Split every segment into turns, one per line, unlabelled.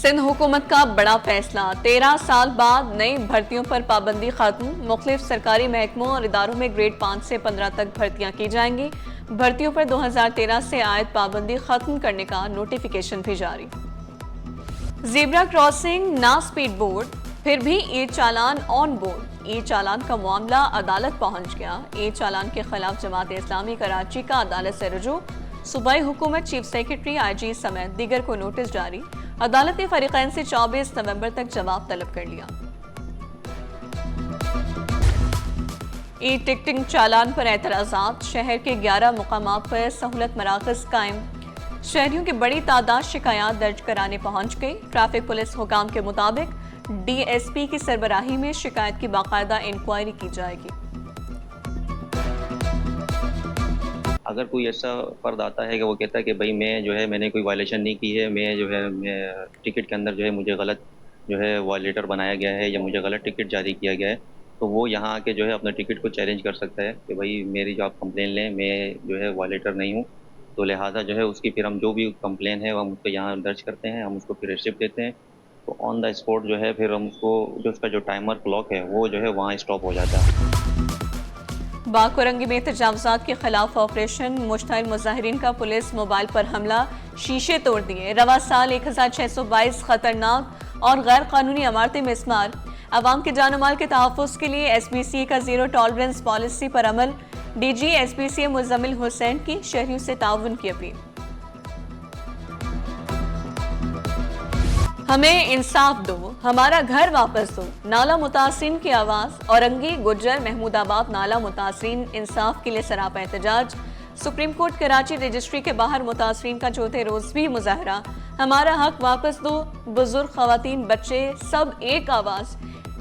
सिंध हुकूमत का बड़ा फैसला, 13 साल बाद नई भर्तियों पर पाबंदी खत्म। मुख्तलिफ सरकारी महकमों और इदारों में ग्रेड 5 से 15 तक भर्तियां की जाएंगी। भर्तियों पर 2013 से आयद पाबंदी खत्म करने का नोटिफिकेशन भी जारी। ज़ेब्रा क्रॉसिंग ना स्पीड बोर्ड, फिर भी ई चालान ऑन बोर्ड। ई चालान का मामला अदालत पहुंच गया। ई चालान के खिलाफ जमात इस्लामी कराची का अदालत से रुजू। सूबाई हुकूमत, चीफ सेक्रेटरी, IG समेत दीगर को नोटिस जारी। अदालत ने फरीकैन से 24 नवंबर तक जवाब तलब कर लिया। ई टिकटिंग चालान पर एतराज़ात, शहर के 11 मुकामात पर सहूलत मराकज़ कायम। शहरियों की बड़ी तादाद शिकायत दर्ज कराने पहुंच गई। ट्रैफिक पुलिस हुकाम के मुताबिक DSP की सरबराही में शिकायत की बाकायदा इंक्वायरी की जाएगी।
अगर कोई ऐसा फर्द आता है कि वो कहता है कि भाई मैंने कोई वायलेशन नहीं की है, मैं टिकट के अंदर मुझे गलत वायलेटर बनाया गया है या मुझे गलत टिकट जारी किया गया है, तो वो यहाँ आके अपने टिकट को चैलेंज कर सकता है कि भाई मेरी जो आप कंप्लेन लें, मैं वायलेटर नहीं हूँ। तो लिहाजा उसकी फिर हम जो भी कंप्लेन है हम उसको यहाँ दर्ज करते हैं, हम उसको फिर रिसिप्ट देते हैं। तो ऑन द स्पॉट फिर हम उसको उसका जो टाइमर क्लॉक है वो वहाँ स्टॉप हो जाता है।
बाकोरंगी में तजावजात के खिलाफ ऑपरेशन, मुश्तइल मुजाहिरीन का पुलिस मोबाइल पर हमला, शीशे तोड़ दिए। रवा साल 1622 खतरनाक और गैर कानूनी इमारतें मिसमार। अवाम के जान माल के तहफ़्फ़ुज़ के लिए SPCA का जीरो टॉलरेंस पॉलिसी पर अमल। DG SPCA मुज़म्मिल हुसैन की शहरियों से ताउन की अपील। हमें इंसाफ दो, हमारा घर वापस दो। नाला मुतासिरीन की आवाज़। औरंगी, गुज्जर, महमूदाबाद नाला मुतासिरीन इंसाफ के लिए सरापा एहतजाज। सुप्रीम कोर्ट कराची रजिस्ट्री के बाहर मुतासिरीन का चौथे रोज भी मुजाहरा। हमारा हक वापस दो, बुजुर्ग, खवातीन, बच्चे सब एक आवाज़।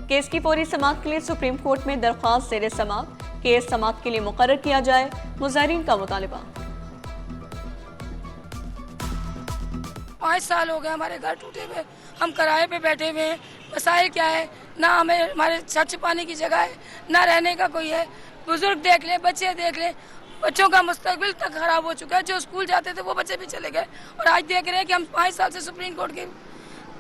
केस की फौरी समाअत के लिए सुप्रीम कोर्ट में दरख्वास्त ज़ेर समाअत। केस समाअत के लिए मुकर्रर किया जाए, मुजाहिरीन का मुतालिबा।
5 साल हो गए हमारे घर टूटे हुए, हम किराए पे बैठे हुए हैं। मसाइल क्या है, ना हमें हमारे छत छिपाने की जगह है, ना रहने का कोई है। बुजुर्ग देख लें, बच्चे देख लें, बच्चों का मुस्तकबिल तक खराब हो चुका है। जो स्कूल जाते थे वो बच्चे भी चले गए और आज देख रहे हैं कि हम 5 साल से सुप्रीम कोर्ट के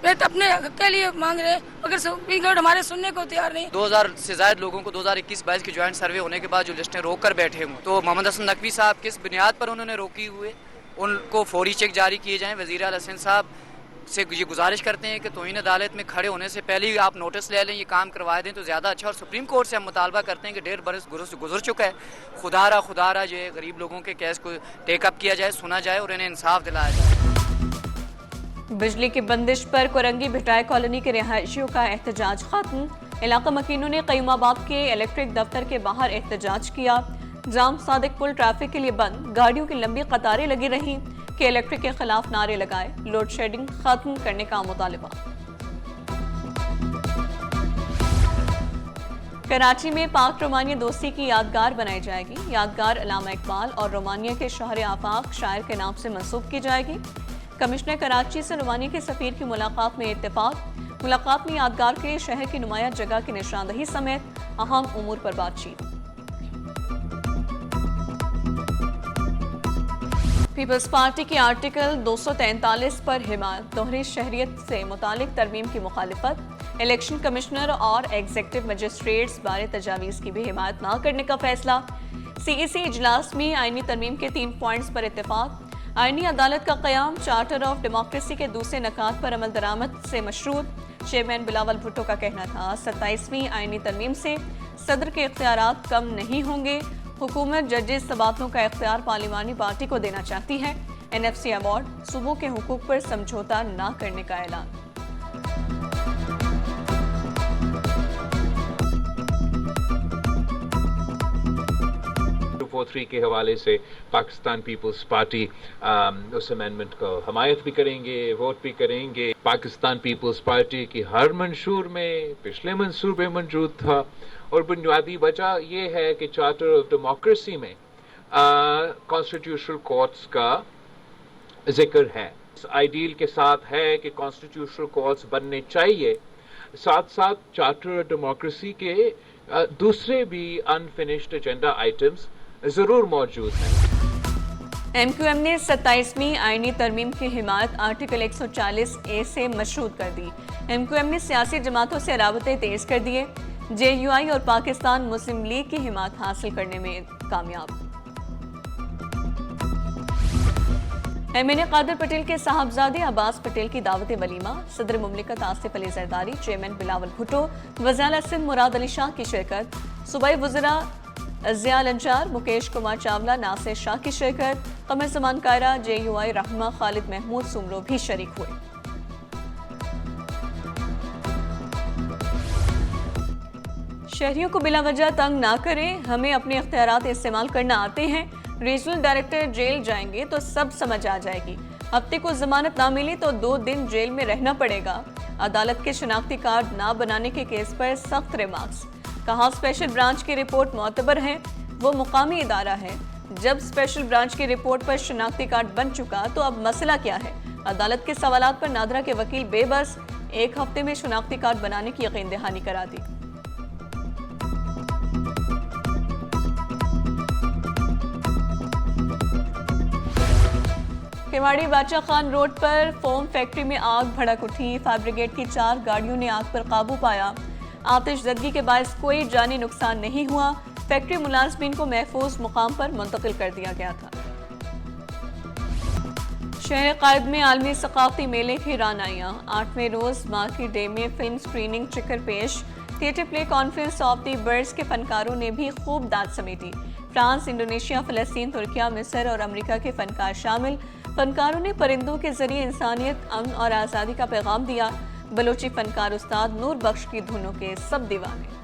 अपने हक के लिए मांग रहे हैं, मगर सुप्रीम कोर्ट हमारे सुनने को तैयार नहीं।
2000 से ज्यादा लोगों को 2021-22 की ज्वाइंट सर्वे होने के बाद जो लिस्टें रोक कर बैठे हुए, तो मोहम्मद हसन नकवी साहब किस बुनियाद पर उन्होंने रोकी हुए, उनको फौरी चेक जारी किए जाएं। वज़ीर आला सिंध साहब से ये गुजारिश करते हैं कि तौहीन अदालत में खड़े होने से पहले ही आप नोटिस ले लें, ये काम करवा दें तो ज़्यादा अच्छा। और सुप्रीम कोर्ट से हम मुतालबा करते हैं कि 1.5 बरस गुजर चुका है, खुदारा जो गरीब लोगों के केस को टेकअप किया जाए, सुना जाए और इन्हें इंसाफ दिलाया जाए।
बिजली की बंदिश पर कोरंगी भिटाई कॉलोनी के रिहायशियों का एहतजाज खत्म। इलाका मकीनों ने क़य्यूमाबाद के इलेक्ट्रिक दफ्तर के बाहर एहतजाज किया। जाम सादिक पुल ट्रैफिक के लिए बंद, गाड़ियों की लंबी कतारें लगी रहीं। के इलेक्ट्रिक के खिलाफ नारे लगाए, लोड शेडिंग खत्म करने का मुतालिबा। कराची में पाक रोमानिया दोस्ती की यादगार बनाई जाएगी। यादगार अल्लामा इकबाल और रोमानिया के शहर आफाक शायर के नाम से मंसूब की जाएगी। कमिश्नर कराची से रोमानिया के सफीर की मुलाकात में इत्तेफाक। मुलाकात में यादगार के लिए शहर की नुमाया जगह की निशानदही समेत अहम उमूर पर बातचीत। पीपल्स पार्टी की आर्टिकल 243 पर हिमायत, दोहरी शहरियत से मुतालिक तरमीम की मुखालिफत। इलेक्शन कमिश्नर और एग्जीक्यूटिव मजिस्ट्रेट्स बारे तजावीज़ की भी हिमायत न करने का फैसला। CEC इजलास में आईनी तरमीम के 3 पॉइंट्स पर इत्तेफाक। आईनी अदालत का क़याम, चार्टर ऑफ डेमोक्रेसी के दूसरे नकात पर अमल दरामद से मशरूत। चेयरमैन बिलावल भुट्टो का कहना था 27वीं आईनी तरमीम से सदर के इख्तियारात कम नहीं होंगे। हुकूमत जजेस तबादलों का इख्तियार पार्लिमानी पार्टी को देना चाहती है। NFC अवार्ड, सूबों के हुकूक पर समझौता न करने का ऐलान।
243 के हवाले से पाकिस्तान पीपल्स पार्टी उस अमेंडमेंट को हमायत भी करेंगे, वोट भी करेंगे। पाकिस्तान पीपल्स पार्टी की हर मंशूर में पिछले मंसूर में मौजूद था और बुनियादी वजह यह है कि चार्टर ऑफ डेमोक्रेसी में कॉन्स्टिट्यूशनल कोर्ट्स का जिक्र है। आइडियल के साथ है कि कॉन्स्टिट्यूशनल कोर्ट्स बनने चाहिए, साथ साथ चार्टर ऑफ डेमोक्रेसी के दूसरे भी अनफिनिश्ड एजेंडा आइटम्स जरूर मौजूद हैं।
MQM ने 27वीं आईनी तरमीम की हिमायत आर्टिकल 140A से मशरूत कर दी। MQM ने सियासी जमातों से राबते तेज कर दिए। JUI और पाकिस्तान मुस्लिम लीग की हिमायत हासिल करने में कामयाब। MNA कादर पटेल के साहबजादे अब्बास पटेल की दावत वलीमा, सदर मुमलिकत आसिफ अली जरदारी, चेयरमैन बिलावल भुट्टो, वज़ीर सिंध मुराद अली शाह की शिरकत, सूबाई वज़रा ज़ियाल अंजार, मुकेश कुमार चावला, नासिर शाह की शिरकत, कमर ज़मान कायरा, JUI रहमा, खालिद महमूद सुमरो भी शरीक हुए। शहरियों को बिला वजह तंग ना करें, हमें अपने इख्तियारात इस्तेमाल करना आते हैं। रीजनल डायरेक्टर जेल जाएंगे तो सब समझ आ जाएगी। हफ्ते को जमानत ना मिली तो 2 दिन जेल में रहना पड़ेगा। अदालत के शनाख्ती कार्ड ना बनाने के केस पर सख्त रिमार्क्स। कहा स्पेशल ब्रांच की रिपोर्ट मोतबर है, वो मुकामी इदारा है। जब स्पेशल ब्रांच की रिपोर्ट पर शनाख्ती कार्ड बन चुका तो अब मसला क्या है? अदालत के सवालात पर नादरा के वकील बेबस, 1 हफ्ते में शनाख्ती कार्ड बनाने की यकीन दहानी करा दी। केवाड़ी बादशाह खान रोड पर फोम फैक्ट्री में आग भड़क उठी। फायर ब्रिगेड की 4 गाड़ियों ने आग पर काबू पाया। आतिशज़दगी के बायस कोई जानी नुकसान नहीं हुआ। फैक्ट्री मुलाजमीन को महफूज मुकाम पर मुंतकिल कर दिया गया था। शहर कायद में आलमी सकाफती मेले की रानाइयाँ। 8वें रोज मार्केट डे में फिल्म स्क्रीनिंग चिकर पेश। Theatre play conference of the birds के फनकारों ने भी खूब दाद समेटी। फ्रांस, इंडोनेशिया, फ़लस्तीन, तुर्किया, मिस्र और अमेरिका के फनकार शामिल। फनकारों ने परिंदों के जरिए इंसानियत, अमन और आज़ादी का पैगाम दिया। बलोची फनकार उस्ताद नूर बख्श की धुनों के सब दीवाने।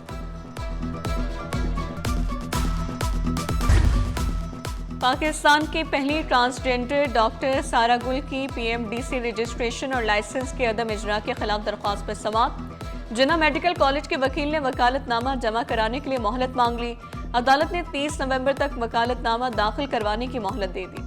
पाकिस्तान की पहली ट्रांसजेंडर डॉक्टर सारा गुल की PMDC रजिस्ट्रेशन और लाइसेंस के अदम इजरा के खिलाफ दरख्वास्त पर समाअत। जिन्ना मेडिकल कॉलेज के वकील ने वकालतनामा जमा कराने के लिए मोहलत मांग ली। अदालत ने 30 नवंबर तक वकालतनामा दाखिल करवाने की मोहलत दे दी।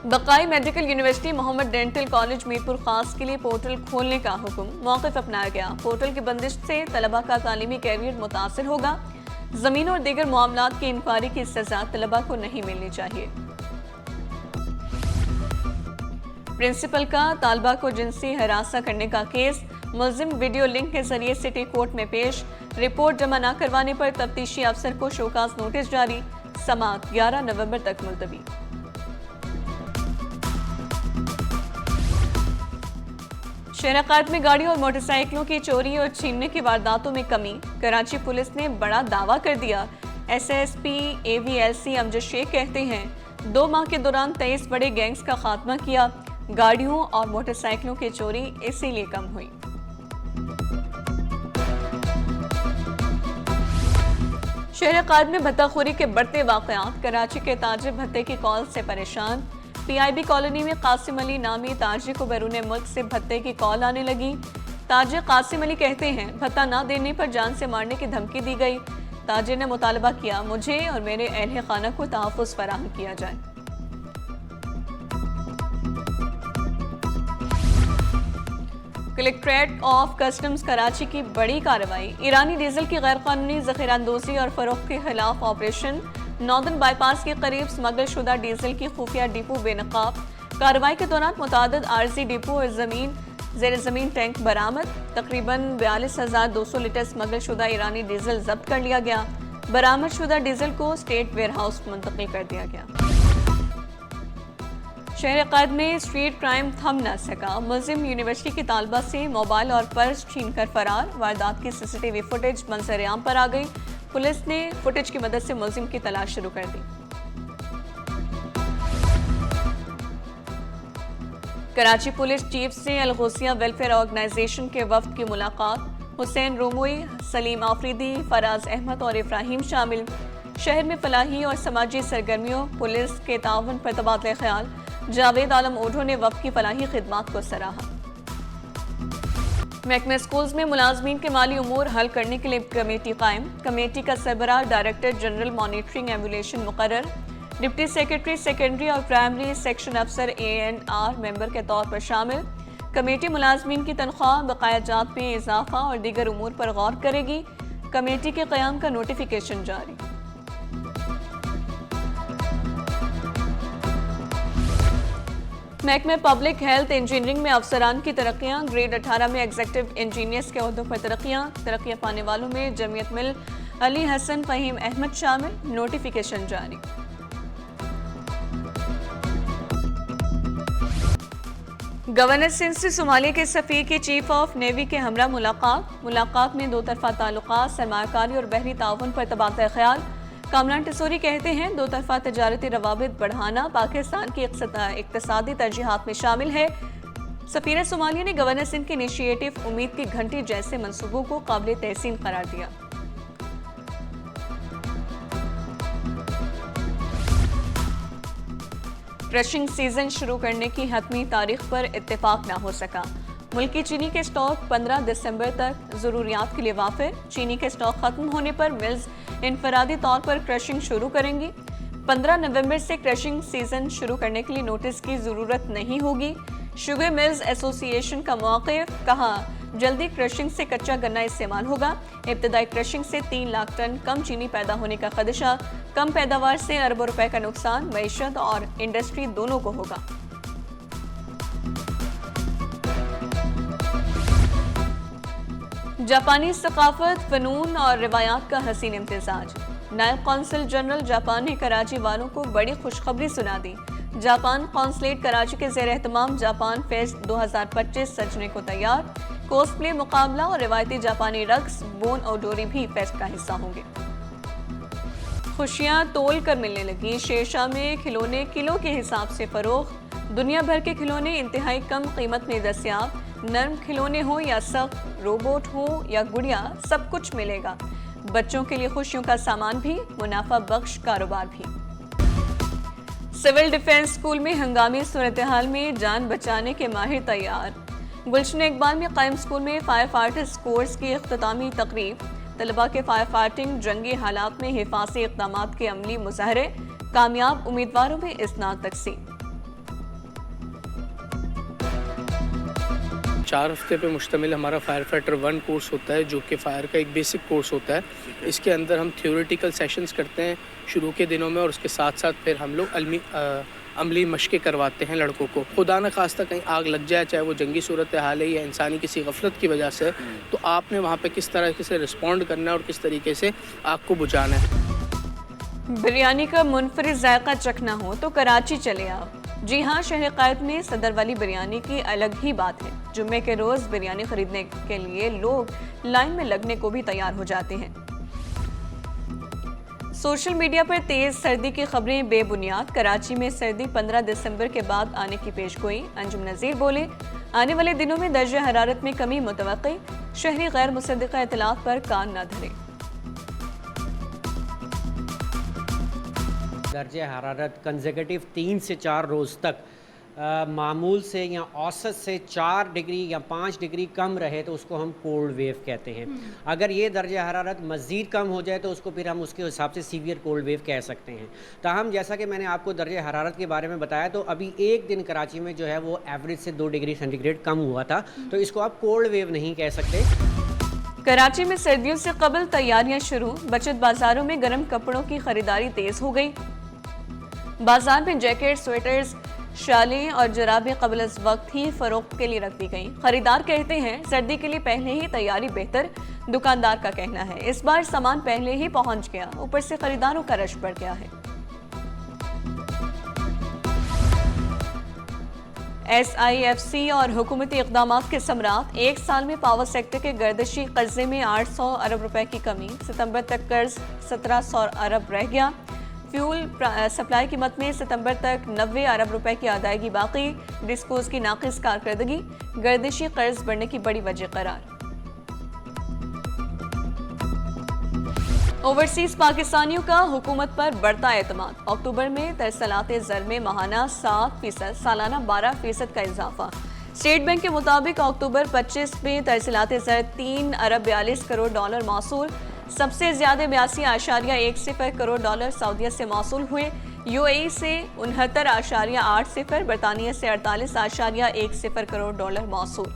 Baqai medical university Mohammad dental college Mirpur Khas के लिए पोर्टल खोलने का हुक्म। मौक़िफ़ अपनाया गया। पोर्टल की बंदिश से तलबा का तालीमी कैरियर मुतासिर होगा। ज़मीन और दीगर मामलात की इंक्वायरी की सजा तलबा को नहीं मिलनी चाहिए। प्रिंसिपल का तालबा को जिनसी हरासा करने का केस। मुल्जिम वीडियो लिंक के जरिए सिटी कोर्ट में पेश। रिपोर्ट जमा न करवाने पर तफ्तीशी अफसर को शोकास नोटिस जारी। समाअत 11 नवंबर तक मुलतवी। शहर कायद में गाड़ी और मोटरसाइकिलों की चोरी और छीनने की वारदातों में कमी। कराची पुलिस ने बड़ा दावा कर दिया। SSP AVLC अमजद शेख कहते हैं 2 माह के दौरान 23 बड़े गैंग्स का खात्मा किया। गाड़ियों और मोटरसाइकिलों की चोरी इसीलिए कम हुई। शहर कायद में भत्ताखोरी के बढ़ते वाक़यात। कराची के ताजिर भत्ते की कॉल से परेशान। PIB कॉलोनी में कासिम अली नामी ताजिर को बैरून मुल्क से भत्ते की कॉल आने लगी। ताजिर कासिम अली कहते हैं भत्ता ना देने पर जान से मारने की धमकी दी गई। ताजिर ने मुतालबा किया मुझे और मेरे अहले खाना को तहफ़्फ़ुज़ फराहम किया जाए। कलेक्ट्रेट ऑफ कस्टम्स कराची की बड़ी कार्रवाई। ईरानी डीजल की गैरकानूनी ज़ख़ीरांदोज़ी और फ़रोख्त के खिलाफ ऑपरेशन। नॉर्दर्न बाईपास के करीब स्मगल शुदा डीजल की खुफिया डिपो बेनकाब। कार्रवाई के दौरान मुतादिद आरजी डिपो और ज़ेर ज़मीन टैंक बरामद। तकरीबन 42,200 लीटर स्मगल शुदा ईरानी डीजल जब्त कर लिया गया। बरामद शुदा डीजल को स्टेट वेयर हाउस मुंतकिल कर दिया गया। शहर कायद में स्ट्रीट क्राइम थम न सका। मुल्जिम यूनिवर्सिटी की तालबा से मोबाइल और पर्स छीनकर फरार। वारदात की CCTV फुटेज मंजर-ए-आम पर आ गई। पुलिस ने फुटेज की मदद से मुल्जिम की तलाश शुरू कर दी। कराची पुलिस चीफ से अलगोसिया वेलफेयर ऑर्गेनाइजेशन के वफ्द की मुलाकात। हुसैन रोमोई, सलीम आफरीदी, फराज अहमद और इब्राहिम शामिल। शहर में फलाही और समाजी सरगर्मियों पुलिस के ताउन पर तबादला ख्याल। जावेद आलम ओढो ने वफ्द की फलाही खिदमात को सराहा। महकमे स्कूल्स में मुलाजमीन के माली उमूर हल करने के लिए कमेटी कायम। कमेटी का सरबराह डायरेक्टर जनरल मॉनिटरिंग एमुलेशन मुकर्रर। डिप्टी सेक्रेटरी सेकेंडरी और प्राइमरी सेक्शन अफसर ANR मेंबर के तौर पर शामिल। कमेटी मुलाजमीन की तनख्वाह, बकाया जात में इजाफा और दीगर उमूर पर गौर करेगी। कमेटी के क़याम का नोटिफिकेशन जारी। महकमे पब्लिक हेल्थ इंजीनियरिंग में अफसरान की तरक्कियां, ग्रेड 18 में एग्जीक्यूटिव इंजीनियर्स के ओहदों पर तरक्कियां पाने वालों में जमीयत मिल अली हसन फ़हीम अहमद शामिल, नोटिफिकेशन जारी। गवर्नर सिंध से सोमालिया के सफ़ीर की चीफ ऑफ नेवी के हमरा मुलाकात में दो तरफा ताल्लुकात, सरमायाकारी और बहरी ताउन पर तबादला ख्याल। कामरान टिसोरी कहते हैं दो तरफा तजारती रवाबित बढ़ाना पाकिस्तान की इक़्तिसादी तरजीहात में शामिल है। सफ़ीर सोमालिया ने गवर्नर सिंध के इनिशिएटिव उम्मीद की घंटी जैसे मंसूबों को काबिल तहसीन करार दिया। क्रशिंग सीजन शुरू करने की हतमी तारीख पर इत्तेफाक ना हो सका। मुल्की चीनी के स्टॉक 15 दिसंबर तक ज़रूरियात के लिए वाफिर। चीनी के स्टॉक खत्म होने पर मिल्स इनफरादी तौर पर क्रशिंग शुरू करेंगी। 15 नवंबर से क्रशिंग सीजन शुरू करने के लिए नोटिस की ज़रूरत नहीं होगी। शुगर मिल्स एसोसिएशन का मौक़िफ़, कहा जल्दी क्रशिंग से कच्चा गन्ना इस्तेमाल होगा। इब्तदाई क्रशिंग से 3 लाख टन कम चीनी पैदा होने का खदशा। कम पैदावार से अरबों रुपए का नुकसान मईशत और इंडस्ट्री दोनों को होगा। जापानी सकाफत, फ़नून और रिवायात का हसीन इम्तिजाज। नायब कौंसल जनरल जापान ने कराची वालों को बड़ी खुशखबरी सुना दी। जापान कौंसलेट कराची के ज़ेर एहतमाम जापान फेस्ट 2025 सजने को तैयार। कोस्प्ले मुकाबला और रिवायती जापानी रक्स बोन ओडोरी भी फेस्ट का हिस्सा होंगे। खुशियां तोल कर मिलने लगी। शेरशाह में खिलौने किलो के हिसाब से फरोख्त। दुनिया भर के खिलौने इंतहाई कम कीमत में दस्तयाब। नर्म खिलौने हो या सख्त, रोबोट हो या गुड़िया, सब कुछ मिलेगा। बच्चों के लिए खुशियों का सामान भी, मुनाफा बख्श कारोबार भी। सिविल डिफेंस स्कूल में हंगामी सूरत हाल में जान बचाने के माहिर तैयार। गुलशन इकबाल में कायम स्कूल में फायर फाइटर्स कोर्स की इख्तितामी तकरीब। तलबा के फायर फाइटिंग जंगी हालात में हिफाजी इक़दामात के अमली मुज़ाहरे। कामयाब उम्मीदवारों में इसनाद तकसीम।
4 हफ्ते पे मुश्तमिल हमारा फायर फाइटर 1 कोर्स होता है, जो कि फायर का एक बेसिक कोर्स होता है। इसके अंदर हम थ्योरेटिकल सेशंस करते हैं शुरू के दिनों में, और उसके साथ साथ फिर हम लोग अमली मशक़ें करवाते हैं लड़कों को। खुदा न खास्ता कहीं आग लग जाए, चाहे वो जंगी सूरत हाल है या इंसानी किसी गफलत की वजह से, तो आपने वहाँ पे किस तरह से रिस्पॉन्ड करना है और किस तरीके से आग को बुझाना है।
बिरयानी का मुनफरिद जायका चखना हो तो कराची चले आप। जी हाँ, शहर कायद में सदर वाली बिरयानी की अलग ही बात है। जुम्मे के रोज़ बिरयानी खरीदने के लिए लोग लाइन में लगने को भी तैयार हो जाते हैं। सोशल मीडिया पर तेज सर्दी की खबरें बेबुनियाद। कराची में सर्दी 15 दिसंबर के बाद आने की पेशगोई। अंजुम नज़ीर बोले, आने वाले दिनों में दर्जे हरारत में कमी मुतवक्की। शहरी गैर मुसद्दिक़ा इत्तलात पर कान न धरे।
दर्जे हरारत कंसेक्यूटिव 3 से 4 रोज़ तक मामूल से या औसत से 4 डिग्री या 5 डिग्री कम रहे तो उसको हम कोल्ड वेव कहते हैं। अगर ये दर्जे हरारत मज़ीद कम हो जाए तो उसको फिर हम उसके हिसाब से सीवियर कोल्ड वेव कह सकते हैं। ताहम जैसा कि मैंने आपको दर्जे हरारत के बारे में बताया, तो अभी एक दिन कराची में जो है वो एवरेज से 2 डिग्री सेंटीग्रेड कम हुआ था, तो इसको आप कोल्ड वेव नहीं कह सकते।
कराची में सर्दियों से कबल तैयारियां शुरू। बचत बाजारों में गर्म कपड़ों की खरीदारी तेज हो गई। बाजार में जैकेट, स्वेटर्स, शालें और जुराबें कबल अज़ वक्त ही फरोख्त के लिए रख दी गई। खरीदार कहते हैं सर्दी के लिए पहले ही तैयारी बेहतर। दुकानदार का कहना है इस बार सामान पहले ही पहुंच गया, ऊपर से खरीदारों का रश बढ़ गया है। SIFC और हुकूमती इक़दामात के समरात। एक साल में पावर सेक्टर के गर्दिशी कर्जे में 800 अरब रुपए की कमी। सितंबर तक कर्ज 1700 अरब रह गया। फ्यूल सप्लाई कीमत में सितंबर तक 90 अरब रुपए की अदायगी बाकी। डिस्कोज की नाकिस कारकर्दगी गर्दिशी कर्ज बढ़ने की बड़ी वजह करार। ओवरसीज पाकिस्तानियों का हुकूमत पर बढ़ता एतमाद। अक्टूबर में तरसलात ज़र में माहाना 7%, सालाना 12% का इजाफा। स्टेट बैंक के मुताबिक अक्टूबर 25 में तरसलात ज़र 3 अरब 42 करोड़ डॉलर मौसूल। सबसे ज्यादा 82.10 करोड़ डॉलर सऊदीया से मौसूल हुए। UAE से 69.80, बरतानिया से 48.10 करोड़ डॉलर मौसूल।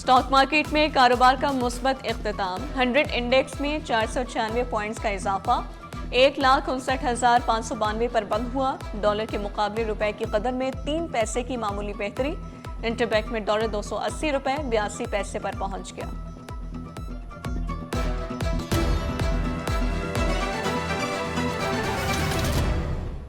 स्टॉक मार्केट में कारोबार का मुस्बत इख्तिताम। 100 इंडेक्स में 496 पॉइंट्स का इजाफा 1,59,592 पर बंद हुआ। डॉलर के मुकाबले रुपए की कदर में 3 पैसे की मामूली बेहतरी। इंटरबैंक में डॉलर 280 रुपए 82 पैसे पर पहुंच गया।